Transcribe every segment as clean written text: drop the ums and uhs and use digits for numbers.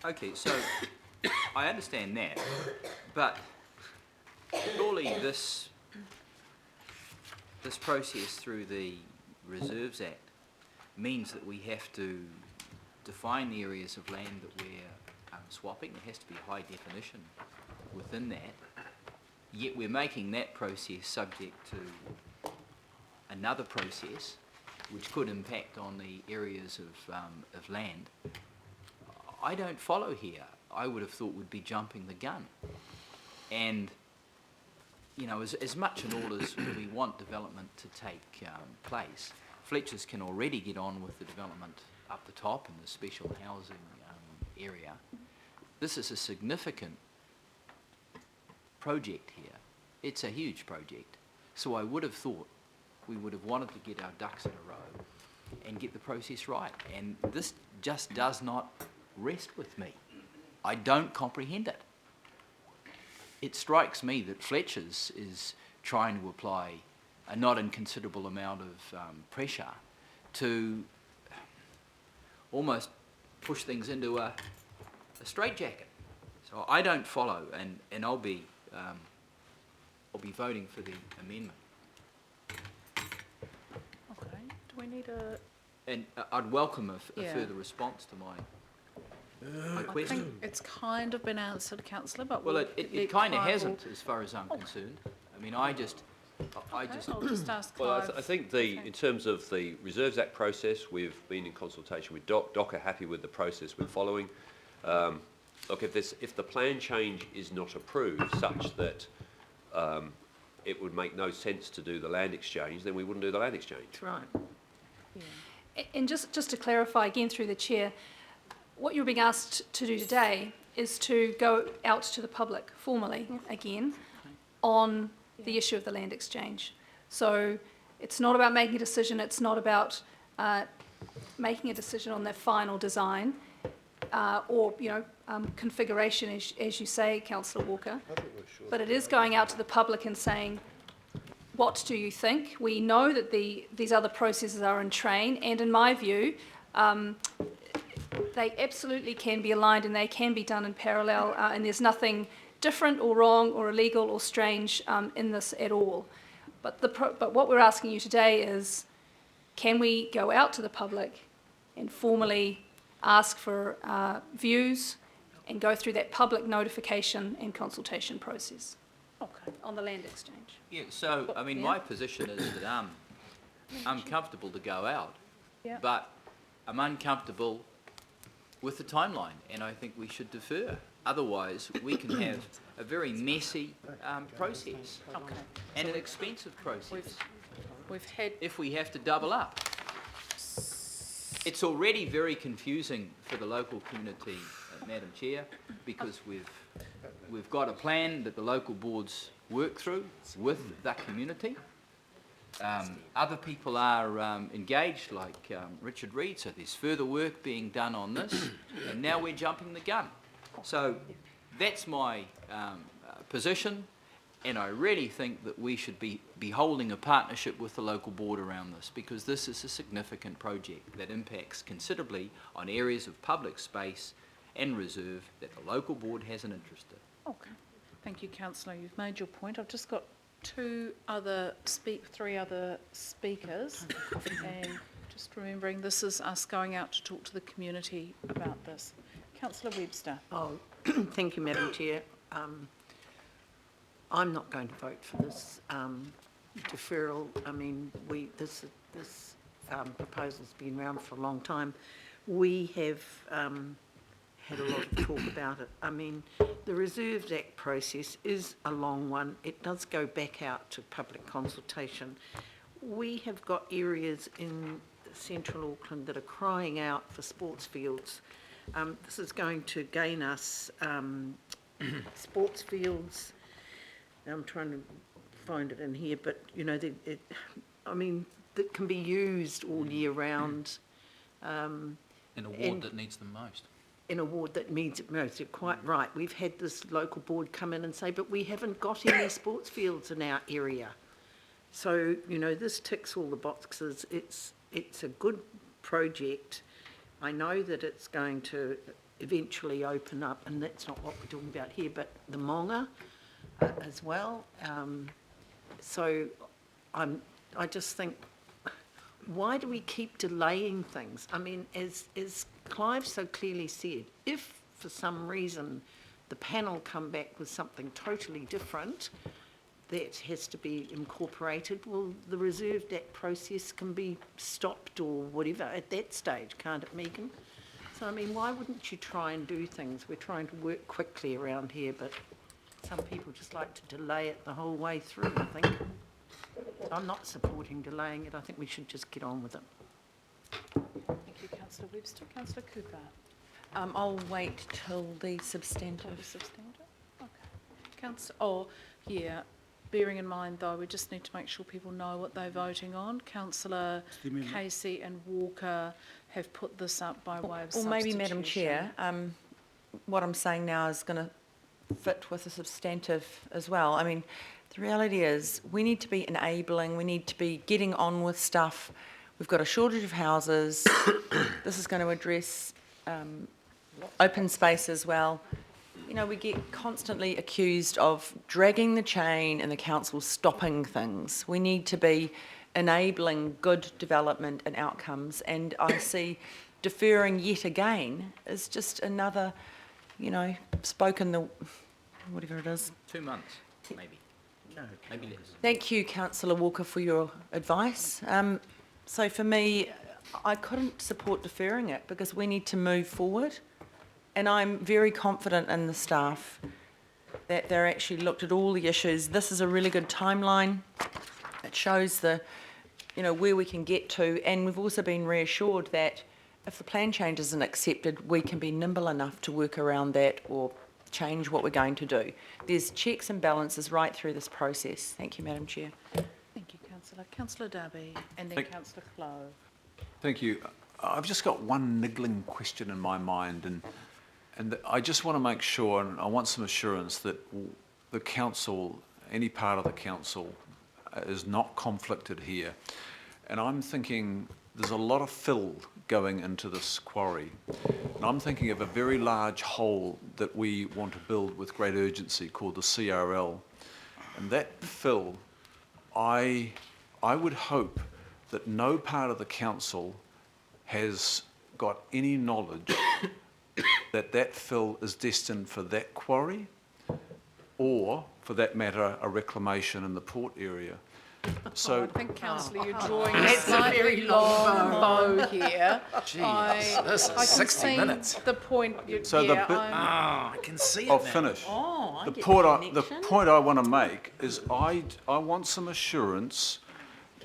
Okay, so I understand that, but surely this process through the Reserves Act means that we have to define the areas of land that we're swapping. There has to be high definition within that. Yet we're making that process subject to another process which could impact on the areas of land. I don't follow here. I would have thought we'd be jumping the gun. And, you know, as much and all as we want development to take place, Fletchers can already get on with the development up the top in the special housing area. This is a significant project here. It's a huge project. So I would have thought we would have wanted to get our ducks in a row and get the process right. And this just does not rest with me. I don't comprehend it. It strikes me that Fletchers is trying to apply a not inconsiderable amount of pressure to almost push things into a straitjacket. So I don't follow, and I'll be voting for the amendment. Okay. Do we need a? And I'd welcome a further response to my question. I think it's kind of been answered, Councillor, but well, it kind of hasn't, as far as I'm concerned. I mean, I just. I'll just ask Well, Clive. I think in terms of the Reserves Act process, we've been in consultation with DOC are happy with the process we're following. Look, if the plan change is not approved such that it would make no sense to do the land exchange, then we wouldn't do the land exchange. That's right. Yeah. And just to clarify again through the chair, what you're being asked to do today is to go out to the public formally again on the issue of the land exchange. So it's not about making a decision, it's not about making a decision on their final design or configuration, as you say, Councillor Walker, but it is going out to the public and saying, what do you think? We know that these other processes are in train, and in my view, they absolutely can be aligned and they can be done in parallel, and there's nothing different or wrong or illegal or strange in this at all. But what we're asking you today is, can we go out to the public and formally ask for views and go through that public notification and consultation process on the land exchange? Yeah, so, I mean, my position is that I'm comfortable to go out, but I'm uncomfortable with the timeline, and I think we should defer. Otherwise, we can have a very messy process and an expensive process We've had. if we have to double up. It's already very confusing for the local community, Madam Chair, because we've got a plan that the local boards work through with that community. Other people are engaged, like Richard Reid, so there's further work being done on this, and now we're jumping the gun. So that's my position, and I really think that we should be holding a partnership with the local board around this, because this is a significant project that impacts considerably on areas of public space and reserve that the local board has an interest in. Okay. Thank you, Councillor. You've made your point. I've just got three other speakers, and just remembering this is us going out to talk to the community about this. Councillor Webster. Oh, thank you, Madam Chair. I'm not going to vote for this deferral. I mean, this proposal's been around for a long time. We have had a lot of talk about it. I mean, the Reserves Act process is a long one. It does go back out to public consultation. We have got areas in central Auckland that are crying out for sports fields. This is going to gain us sports fields. I'm trying to find it in here, but you know, that can be used all year round. In a ward that needs them most. In a ward that needs it most, you're quite right. We've had this local board come in and say, but we haven't got any sports fields in our area. So, you know, this ticks all the boxes. It's a good project. I know that it's going to eventually open up, and that's not what we're talking about here, but the Monga as well. So I just think, why do we keep delaying things? I mean, as Clive so clearly said, if for some reason the panel come back with something totally different that has to be incorporated, well, the Reserved Act process can be stopped or whatever at that stage, can't it, Megan? So, I mean, why wouldn't you try and do things? We're trying to work quickly around here, but some people just like to delay it the whole way through, I think. I'm not supporting delaying it. I think we should just get on with it. Thank you, councillor Webster. Councillor Cooper. I'll wait till the substantive. Substantive? Okay. Bearing in mind though, we just need to make sure people know what they're voting on. Councillor Casey and Walker have put this up by way of Or maybe, substitution. Madam Chair, what I'm saying now is going to fit with the substantive as well. I mean, the reality is we need to be enabling, we need to be getting on with stuff. We've got a shortage of houses. This is going to address open space as well. You know, we get constantly accused of dragging the chain and the council stopping things. We need to be enabling good development and outcomes, and I see deferring yet again as just another, you know, whatever it is. 2 months, maybe. No. Maybe less. Thank you, Councillor Walker, for your advice. So for me, I couldn't support deferring it because we need to move forward. And I'm very confident in the staff that they're actually looked at all the issues. This is a really good timeline. It shows where we can get to. And we've also been reassured that if the plan change isn't accepted, we can be nimble enough to work around that or change what we're going to do. There's checks and balances right through this process. Thank you, Madam Chair. Thank you, councillor. Councillor Darby and then councillor Clow. Thank you. I've just got one niggling question in my mind, and I just want to make sure, and I want some assurance that the council, any part of the council, is not conflicted here. And I'm thinking there's a lot of fill going into this quarry. And I'm thinking of a very large hole that we want to build with great urgency called the CRL. And that fill, I would hope that no part of the council has got any knowledge that fill is destined for that quarry, or, for that matter, a reclamation in the port area. So I think, councillor, you're drawing a slightly long bow here. Jeez, this is 60 minutes. The point. I can see it I'll now. finish. Oh, I The get point the the point I want to make is I want some assurance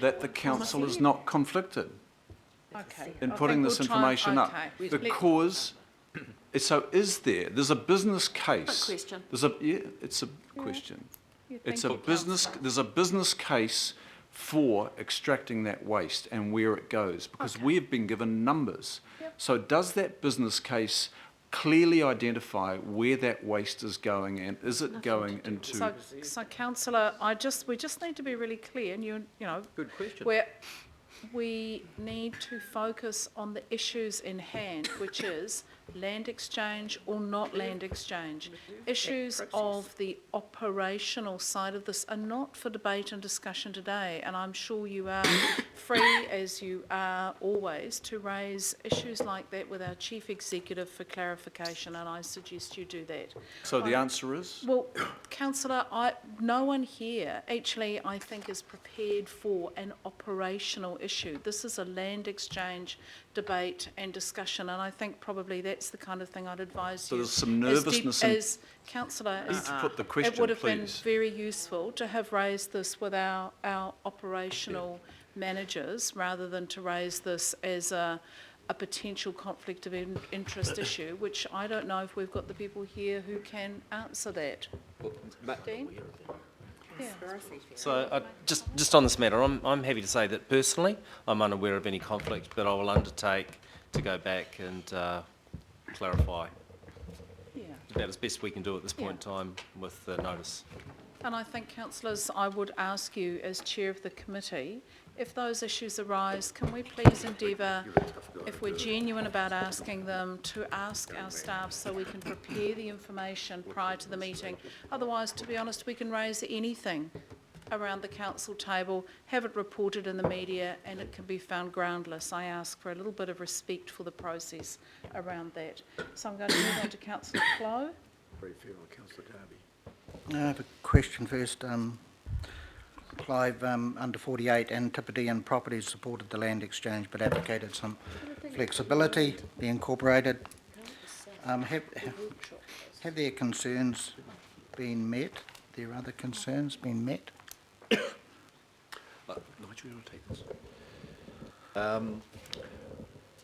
that the council is not conflicted Okay. in I putting think this we'll try- information up. okay. Because, so there's a business case. question. It's a question. Yeah, It's thank a you, business, councillor. there's a business case for extracting that waste and where it goes, because we have been given numbers. Yep. So does that business case clearly identify where that waste is going, and is it going into? So councillor, we just need to be really clear, and you know. Good question. We need to focus on the issues in hand, which is land exchange or not land exchange. Issues of the operational side of this are not for debate and discussion today, and I'm sure you are free, as you are always, to raise issues like that with our Chief Executive for clarification, and I suggest you do that. So the answer is? Well, councillor, no one here actually, I think, is prepared for an operational issue. This is a land exchange debate and discussion, and I think probably that's the kind of thing I'd advise So you. there's some nervousness in- As councillor, Need to put the question, it would have been please. very useful to have raised this with our operational managers, rather than to raise this as a potential conflict of interest issue, which I don't know if we've got the people here who can answer that. Dean? Yeah. So just on this matter, I'm happy to say that personally I'm unaware of any conflict, but I will undertake to go back and clarify Yeah. about as best we can do at this point in time with the notice. And I think, councillors, I would ask you as chair of the committee, if those issues arise, can we please endeavour, if we're genuine about asking them, to ask our staff so we can prepare the information prior to the meeting. Otherwise, to be honest, we can raise anything around the council table, have it reported in the media, and it can be found groundless. I ask for a little bit of respect for the process around that. So I'm going to move on to Councillor Clow. Very fair on Councillor Darby. I have a question first. Clive, under 48, Antipodean Properties supported the land exchange but advocated some flexibility be incorporated. Have their concerns been met? Their other concerns been met? Nigel, you want to take this?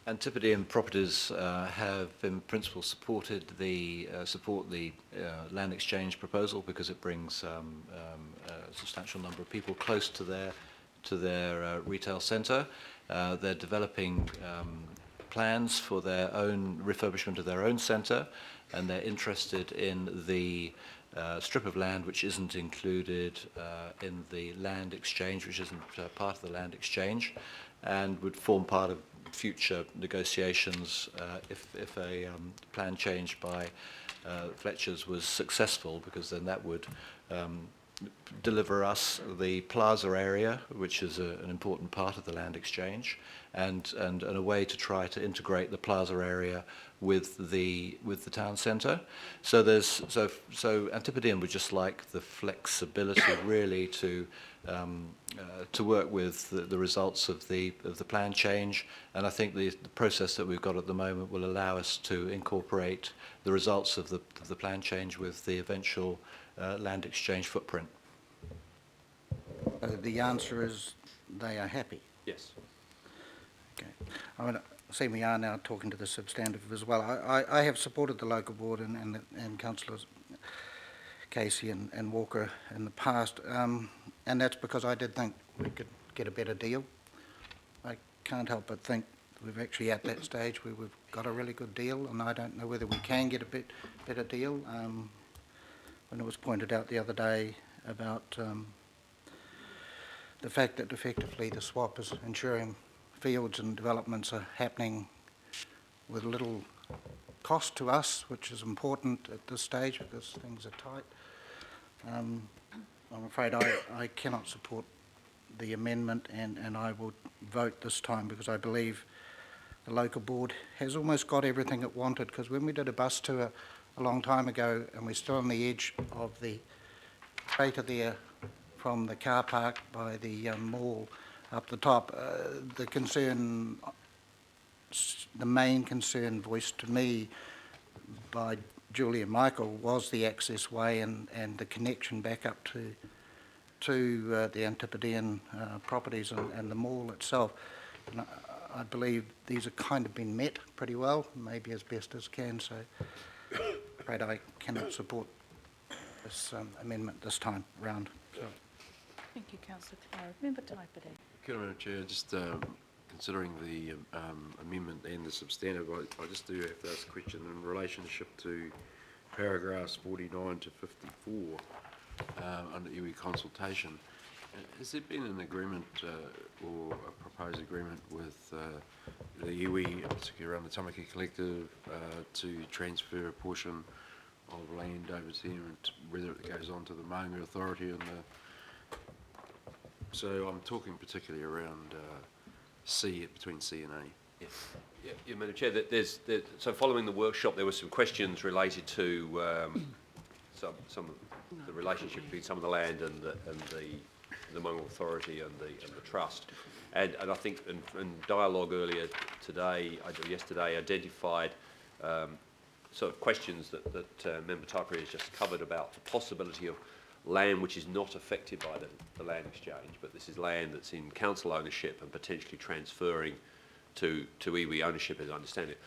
Antipodean Properties have in principle supported the land exchange proposal because it brings a substantial number of people close to their retail centre. They're developing plans for their own refurbishment of their own centre, and they're interested in the strip of land which isn't included in the land exchange, which isn't part of the land exchange, and would form part of future negotiations if a plan change by Fletcher's was successful, because then that would deliver us the plaza area, which is an important part of the land exchange, and a way to try to integrate the plaza area with the town centre. So Antipodean would just like the flexibility really to work with the results of the plan change, and I think the process that we've got at the moment will allow us to incorporate the results of the plan change with the eventual land exchange footprint. The answer is they are happy. Yes. Okay. I mean, see, we are now talking to the substantive as well. I have supported the local board and councillors Casey and Walker in the past, and that's because I did think we could get a better deal. I can't help but think we're actually at that stage where we've got a really good deal, and I don't know whether we can get a bit better deal. When it was pointed out the other day about the fact that effectively the swap is ensuring fields and developments are happening with little cost to us, which is important at this stage because things are tight. I'm afraid I cannot support the amendment, and I would vote this time because I believe the local board has almost got everything it wanted, because when we did a bus tour a long time ago and we're still on the edge of the crater there from the car park by the mall up the top, the main concern voiced to me by Julie and Michael was the access way and the connection back up to the Antipodean properties and the mall itself. And I believe these have kind of been met pretty well, maybe as best as can, so I'm afraid I cannot support this amendment this time round. So. Thank you, Councillor Clow. Remember to type it in. Kia ora, Madam Chair. Just considering the amendment and the substantive, I just do have to ask a question in relationship to paragraphs 49 to 54 under iwi consultation. Has there been an agreement or a proposed agreement with the iwi, particularly around the Tamaki Collective, to transfer a portion of land over there, and whether it goes on to the Maunga Authority and the... So I'm talking particularly around C, between C and A. Yes. Yeah, Madam Chair, so following the workshop there were some questions related to some of the relationship between some of the land and the Maunga Authority and the Trust. And I think in dialogue earlier today, yesterday, identified sort of questions that Member Taipere has just covered about the possibility of land which is not affected by the land exchange, but this is land that's in council ownership and potentially transferring to iwi ownership, as I understand it.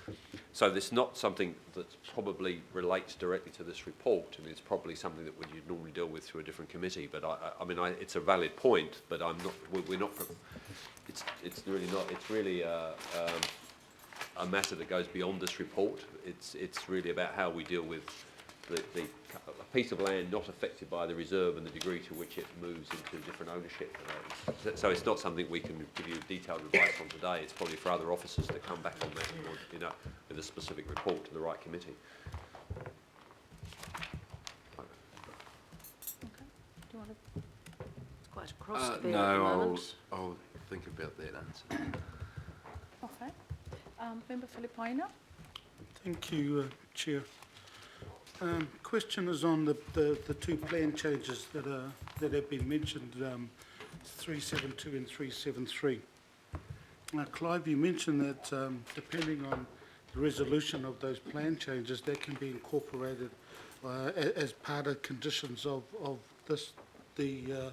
So this is not something that probably relates directly to this report, and it's probably something that you'd normally deal with through a different committee. But I mean, it's a valid point, but we're not. It's really not. It's really a matter that goes beyond this report. It's really about how we deal with a piece of land not affected by the reserve and the degree to which it moves into different ownership. So it's not something we can give you detailed advice on today. It's probably for other officers to come back on that, or, you know, with a specific report to the right committee. It's quite a cross to bear at the No, moment. I'll think about that answer. Okay. Member Filipaina? Thank you, Chair. Question is on the two plan changes that have been mentioned, 372 and 373. Clive, you mentioned that depending on the resolution of those plan changes, that can be incorporated as part of conditions of the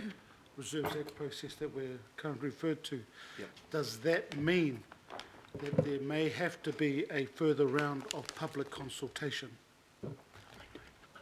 Reserves Act process that we're currently referred to. Yep. Does that mean that there may have to be a further round of public consultation